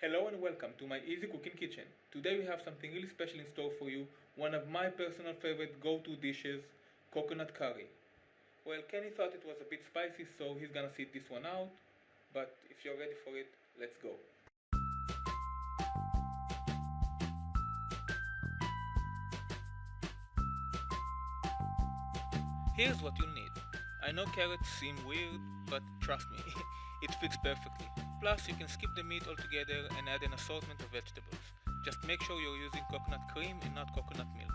Hello and welcome to my easy cooking kitchen. Today we have something really special in store for you, one of my personal favorite go-to dishes, coconut curry. Well, Kenny thought it was a bit spicy, so he's gonna sit this one out, but if you're ready for it, let's go. Here's what you'll need. I know carrots seem weird, but trust me, it fits perfectly. Plus, you can skip the meat altogether and add an assortment of vegetables. Just make sure you're using coconut cream and not coconut milk.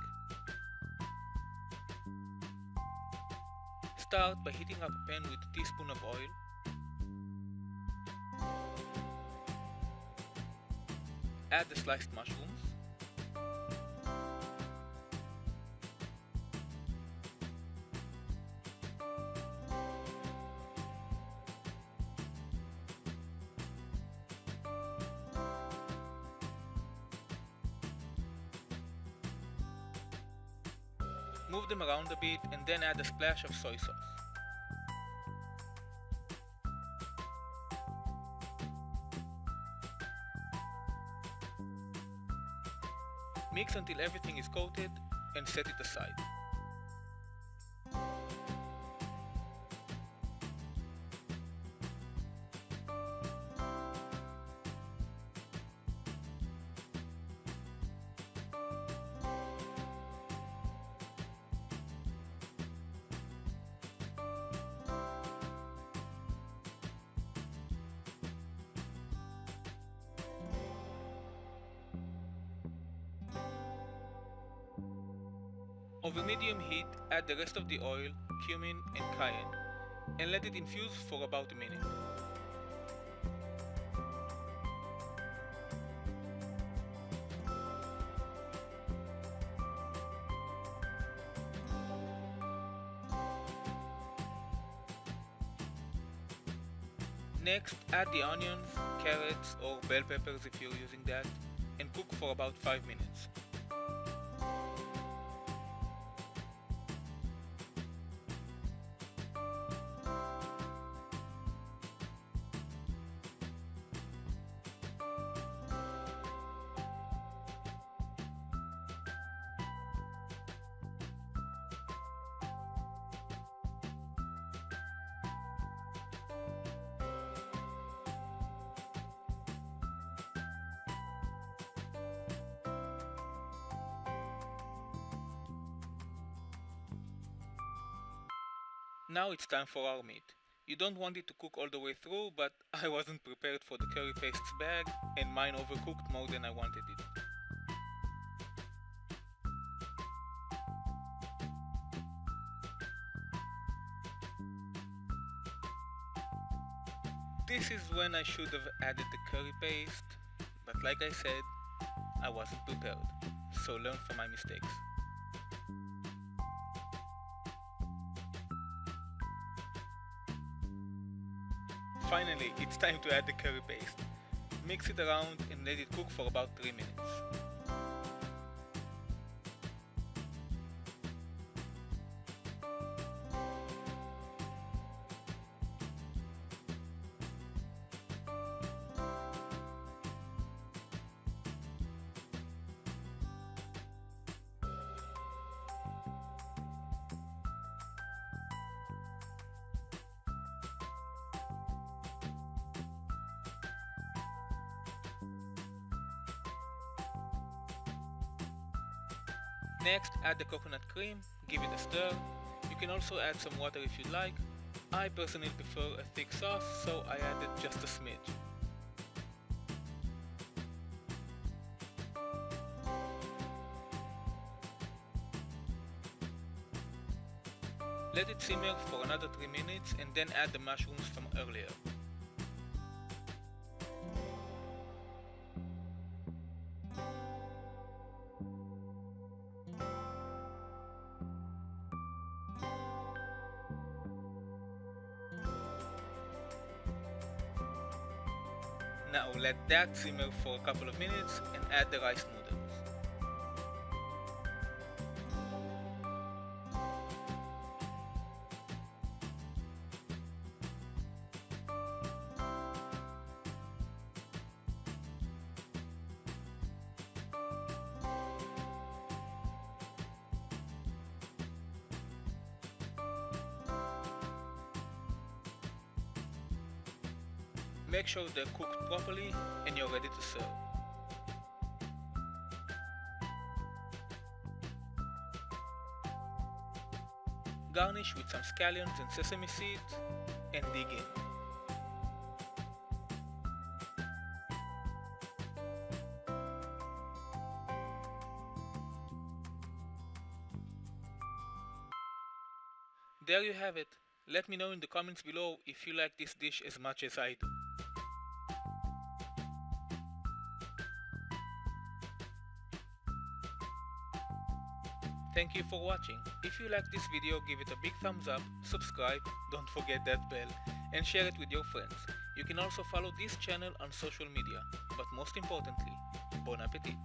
Start by heating up a pan with a teaspoon of oil. Add the sliced mushrooms. Move them around a bit and then add a splash of soy sauce. Mix until everything is coated and set it aside. Over medium heat, add the rest of the oil, cumin and cayenne and let it infuse for about a minute. Next, add the onions, carrots or bell peppers if you're using that and cook for about 5 minutes. Now it's time for our meat. You don't want it to cook all the way through, but I wasn't prepared for the curry pastes bag and mine overcooked more than I wanted it. This is when I should have added the curry paste, but like I said, I wasn't prepared. So learn from my mistakes. Finally, it's time to add the curry paste. Mix it around and let it cook for about 3 minutes. Next, add the coconut cream, give it a stir. You can also add some water if you like. I personally prefer a thick sauce, so I added just a smidge. Let it simmer for another 3 minutes and then add the mushrooms from earlier. Now let that simmer for a couple of minutes and add the rice noodles. Make sure they're cooked properly and you're ready to serve. Garnish with some scallions and sesame seeds and dig in. There you have it. Let me know in the comments below if you like this dish as much as I do. Thank you for watching. If you like this video, give it a big thumbs up, subscribe, don't forget that bell, and share it with your friends. You can also follow this channel on social media. But most importantly, bon appetit!